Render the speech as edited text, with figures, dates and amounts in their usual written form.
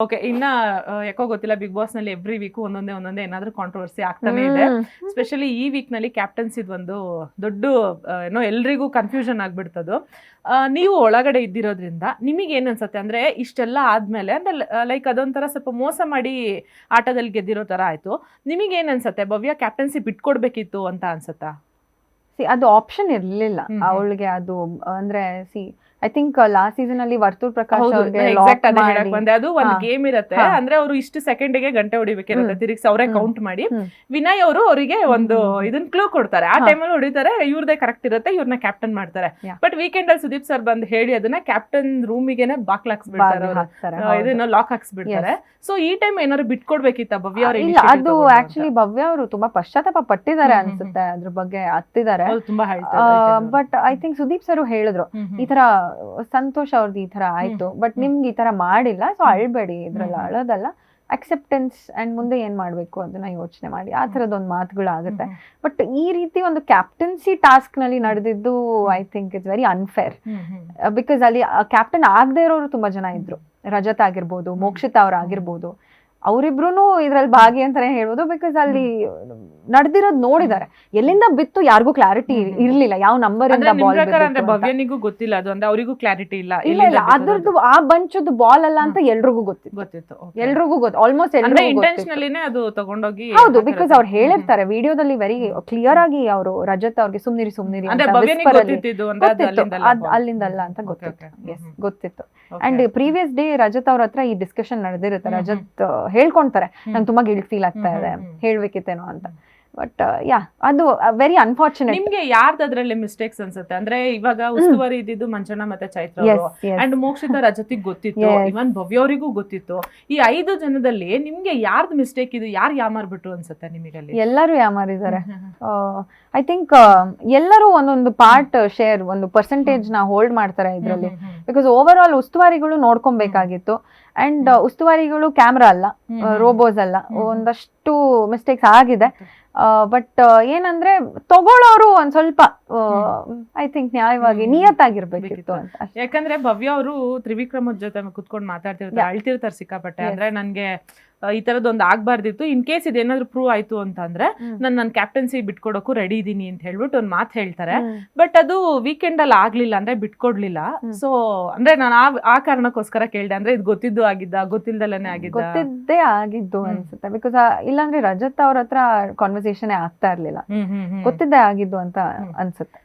Okay. ಇನ್ನ ಯಾಕೋ ಗೊತ್ತಿಲ್ಲ, ಬಿಗ್ ಬಾಸ್ ನಲ್ಲಿ ಎವ್ರಿ ವೀಕ್ ಒಂದೊಂದೇ ಏನಾದ್ರೂ ಕಾಂಟ್ರವರ್ಸಿ ಆಗ್ತಾನೆ ಇದೆ. ಸ್ಪೆಷಲಿ ಈ ವೀಕ್ ನಲ್ಲಿ ಕ್ಯಾಪ್ಟನ್ಸಿದ್ ಒಂದು ದೊಡ್ಡ ಏನೋ ಎಲ್ರಿಗೂ ಕನ್ಫ್ಯೂಷನ್ ಆಗ್ಬಿಡ್ತದು. ನೀವು ಒಳಗಡೆ ಇದ್ದಿರೋದ್ರಿಂದ ನಿಮಗೆ ಏನ್ ಅನ್ಸುತ್ತೆ ಅಂದ್ರೆ, ಇಷ್ಟೆಲ್ಲ ಆದ್ಮೇಲೆ ಅಂದ್ರೆ ಲೈಕ್ ಅದೊಂಥರ ಸ್ವಲ್ಪ ಮೋಸ ಮಾಡಿ ಆಟದಲ್ಲಿ ಗೆದ್ದಿರೋ ತರ ಆಯ್ತು. ನಿಮಗೆ ಏನ್ ಅನ್ಸುತ್ತೆ, ಭವ್ಯ ಕ್ಯಾಪ್ಟನ್ಸಿ ಬಿಟ್ಕೊಡ್ಬೇಕಿತ್ತು ಅಂತ ಅನ್ಸುತ್ತಾ? ಅದು ಆಪ್ಷನ್ ಇರ್ಲಿಲ್ಲ ಅವಳಿಗೆ. ಅದು ಅಂದ್ರೆ ಐ ಥಿಂಕ್ ಲಾಸ್ಟ್ ಸೀಸನ್ ಅಲ್ಲಿ ವರ್ತೂರ್ ಪ್ರಕಾಶ್ ಅವ್ರಿಗೆ ಅದು ಒಂದು ಗೇಮ್ ಇರುತ್ತೆ. ಅಂದ್ರೆ ಅವರು ಇಷ್ಟು ಸೆಕೆಂಡಿಗೆ ಗಂಟೆ ಹೊಡಿಬೇಕಿರುತ್ತೆ, ತಿರುಗಿಸಿ ಅವರೇ ಕೌಂಟ್ ಮಾಡಿ. ವಿನಯ್ ಅವರು ಅವರಿಗೆ ಒಂದು ಇದನ್ನ ಕ್ಲೂ ಕೊಡ್ತಾರೆ, ಆ ಟೈಮಲ್ಲಿ ಹೊಡಿತಾರೆ, ಇವ್ರದೇ ಕರೆಕ್ಟ್ ಇರುತ್ತೆ, ಇವ್ರನ್ನ ಕ್ಯಾಪ್ಟನ್ ಮಾಡ್ತಾರೆ. ಬಟ್ ವೀಕೆಂಡ್ ಅಲ್ಲಿ ಸುದೀಪ್ ಸರ್ ಬಂದು ಹೇಳಿ ಅದನ್ನ ಕ್ಯಾಪ್ಟನ್ ರೂಮಿಗೆನೆ ಬಾಕ್ ಹಾಕ್ಸ್ಬಿಡ್ತಾರೆ, ಇದನ್ನ ಲಾಕ್ ಹಾಕ್ಸ್ಬಿಡ್ತಾರೆ. ಸೊ ಈ ಟೈಮ್ ಏನಾದ್ರು ಬಿಟ್ಕೊಡ್ಬೇಕಿತ್ತ ಭವ್ಯ ಅವ್ರ? ಅದು ಆಕ್ಚುಲಿ ಭವ್ಯ ಅವರು ತುಂಬಾ ಪಶ್ಚಾತ್ತಾಪ ಪಟ್ಟಿದ್ದಾರೆ ಅನ್ಸುತ್ತೆ, ಅದ್ರ ಬಗ್ಗೆ ಹತ್ತಿದ್ದಾರೆ. But I think Sudeep sir ಹೇಳಿದ್ರು, ಈ ತರ ಸಂತೋಷ್ ಅವ್ರದ್ದು ಈ ತರ ಆಯ್ತು, ಬಟ್ ನಿಮ್ಗೆ ಈ ತರ ಮಾಡಿಲ್ಲ, ಸೊ ಅಳ್ಬೇಡಿ, ಇದ್ರಲ್ಲ ಅಳೋದಲ್ಲ, ಅಕ್ಸೆಪ್ಟೆನ್ಸ್ ಅಂಡ್ ಮುಂದೆ ಏನ್ ಮಾಡ್ಬೇಕು ಅದನ್ನ ಯೋಚನೆ ಮಾಡಿ, ಆ ತರದೊಂದು ಮಾತುಗಳಾಗುತ್ತೆ. ಬಟ್ ಈ ರೀತಿ ಒಂದು ಕ್ಯಾಪ್ಟನ್ಸಿ ಟಾಸ್ಕ್ ನಲ್ಲಿ ನಡೆದಿದ್ದು I think it's very unfair. Because ಅಲ್ಲಿ ಕ್ಯಾಪ್ಟನ್ ಆಗದೆ ಇರೋರು ತುಂಬಾ ಜನ ಇದ್ರು, ರಜತ್ ಆಗಿರ್ಬೋದು, ಮೋಕ್ಷಿತಾ ಅವ್ರ ಆಗಿರ್ಬೋದು, ಅವರಿಬ್ರು ಇದ್ರಲ್ಲಿ ಭಾಗಿ ಅಂತಾನೆ ಹೇಳ್ಬೋದು. ಬಿಕಾಸ್ ಅಲ್ಲಿ ನಡೆದಿರೋದ್ ನೋಡಿದ್ದಾರೆ, ಎಲ್ಲಿಂದ ಬಿತ್ತು ಯಾರಿಗೂ ಕ್ಲಾರಿಟಿ ಇರ್ಲಿಲ್ಲ, ಯಾವ ನಂಬರ್ ಇಂದ ಬಾಲ್ ಭವ್ಯನಿಗೂ ಗೊತ್ತಿಲ್ಲ, ಅದು ಅಂದ್ರೆ ಅವರಿಗೂ ಕ್ಲಾರಿಟಿ ಇಲ್ಲ. ಇಲ್ಲ ಅದ್ರದ್ದು ಆ ಬಂಚದ್ದು ಬಾಲ್ ಅಲ್ಲ ಅಂತ ಎಲ್ರಿಗೂ ಗೊತ್ತಿತ್ತು, ಎಲ್ರಿಗೂ ಗೊತ್ತು, ಆಲ್ಮೋಸ್ಟ್ ಇಂಟೆನ್ಷನಲಿನೇ ಅದು ತಗೊಂಡೋಗಿ. ಹೌದು, ಬಿಕಾಸ್ ಅವ್ರು ಹೇಳಿರ್ತಾರೆ ವಿಡಿಯೋದಲ್ಲಿ ವೆರಿ ಕ್ಲಿಯರ್ ಆಗಿ, ಅವರು ರಜತ್ ಅವ್ರಿಗೆ ಸುಮ್ನಿರಿ ಅಲ್ಲಿಂದಲ್ಲ ಅಂತ ಗೊತ್ತಿತ್ತು. ಅಂಡ್ ಪ್ರೀವಿಯಸ್ ಡೇ ರಜತ್ ಅವ್ರ ಹತ್ರ ಈ ಡಿಸ್ಕಷನ್ ನಡೆದಿರುತ್ತೆ. ರಜತ್ ಹೇಳ್ಕೊಂತಾರೆ, ನಂಗೆ ತುಂಬಾ ಗಿಲ್ಟ್ ಫೀಲ್ ಆಗ್ತಾ ಇದೆ, ಹೇಳ್ಬೇಕಿತ್ತೇನೋ ಅಂತ. ಬಟ್ ಯಾ, ಅದು ವೆರಿ ಅನ್ಫಾರ್ಚುನೇಟ್. ನಿಮ್ಗೆ ಯಾರ್ದು ಅದ್ರಲ್ಲಿ ಮಿಸ್ಟೇಕ್ಸ್ ಅನ್ಸುತ್ತೆ ಅಂದ್ರೆ, ಇವಾಗ ಉಸ್ತುವಾರಿ ಇದ್ದಿದ್ದು ಮಂಜಣ್ಣ ಮತ್ತೆ ಚೈತ್ರ ಅವರು, ಅಂಡ್ ಮೋಕ್ಷಿತಾ ರಜತಿಗ್ ಗೊತ್ತಿತ್ತು, ಇವನ್ ಭವ್ಯ ಅವರಿಗೂ ಗೊತ್ತಿತ್ತು. ಈ 5 ಜನದಲ್ಲಿ ನಿಮ್ಗೆ ಯಾರ್ದು ಮಿಸ್ಟೇಕ್ ಇದು, ಯಾರು ಯಾಮಾರ್ಬಿಟ್ರು ಅನ್ಸುತ್ತೆ ನಿಮಗಲ್ಲಿ? ಎಲ್ಲರೂ ಯಾಮಾರಿದ್ದಾರೆ. ಐ ಥಿಂಕ್ ಎಲ್ಲರೂ ಒಂದೊಂದು ಪಾರ್ಟ್ ಶೇರ್, ಒಂದು ಪರ್ಸೆಂಟೇಜ್ ನ ಹೋಲ್ಡ್ ಮಾಡ್ತಾರೆ ಇದ್ರಲ್ಲಿ. ಬಿಕಾಸ್ ಓವರ್ ಆಲ್ ಉಸ್ತುವಾರಿಗಳು ನೋಡ್ಕೊಬೇಕಾಗಿತ್ತು, ಅಂಡ್ ಉಸ್ತುವಾರಿಗಳು ಕ್ಯಾಮ್ರಾ ಅಲ್ಲ, ರೋಬೋಸ್ ಅಲ್ಲ, ಒಂದಷ್ಟು ಮಿಸ್ಟೇಕ್ಸ್ ಆಗಿದೆ. ಬಟ್ ಏನಂದ್ರೆ ತಗೊಳ್ಳೋರು ಒಂದ್ ಸ್ವಲ್ಪ ಐ ಥಿಂಕ್ ನ್ಯಾಯವಾಗಿ ನಿಯತ್ತಾಗಿರ್ಬೇಕಿತ್ತು ಅಂತ. ಯಾಕಂದ್ರೆ ಭವ್ಯ ಅವರು ತ್ರಿವಿಕ್ರಮ್ ಜೊತೆ ಕುತ್ಕೊಂಡು ಮಾತಾಡ್ತಿರ್ತಾರೆ, ಅಳ್ತಿರ್ತಾರೆ ಸಿಕ್ಕಾಪಟ್ಟೆ. ಅಂದ್ರೆ ನನ್ಗೆ ಈ ತರದೊಂದು ಆಗ್ಬಾರ್ದಿತ್ತು, ಇನ್ ಕೇಸ್ ಇದೇನಾದ್ರು ಪ್ರೂವ್ ಆಯ್ತು ಅಂತ ಅಂದ್ರೆ ನನ್ನ ಕ್ಯಾಪ್ಟನ್ಸಿ ಬಿಟ್ಕೊಡಕ್ಕೂ ರೆಡಿ ಇದೀನಿ ಅಂತ ಹೇಳ್ಬಿಟ್ಟು ಒಂದ್ ಮಾತು ಹೇಳ್ತಾರೆ. ಬಟ್ ಅದು ವೀಕೆಂಡ್ ಅಲ್ಲಿ ಆಗ್ಲಿಲ್ಲ, ಅಂದ್ರೆ ಬಿಟ್ಕೊಡ್ಲಿಲ್ಲ. ಸೊ ಅಂದ್ರೆ ನಾನು ಆ ಕಾರಣಕ್ಕೋಸ್ಕರ ಕೇಳ್ದೆ, ಅಂದ್ರೆ ಇದು ಗೊತ್ತಿದ್ದು ಆಗಿದ್ದ, ಗೊತ್ತಿಲ್ದಲೇನೆ ಗೊತ್ತಿದ್ದೇ ಆಗಿದ್ದು ಅನ್ಸುತ್ತೆ. ಬಿಕಾಸ್ ಇಲ್ಲಾಂದ್ರೆ ರಜತ್ ಅವ್ರ ಹತ್ರ ಕಾನ್ವರ್ಸೇಷನ್ ಆಗ್ತಾ ಇರ್ಲಿಲ್ಲ, ಗೊತ್ತಿದ್ದೇ ಆಗಿದ್ದು ಅಂತ ಅನ್ಸುತ್ತೆ.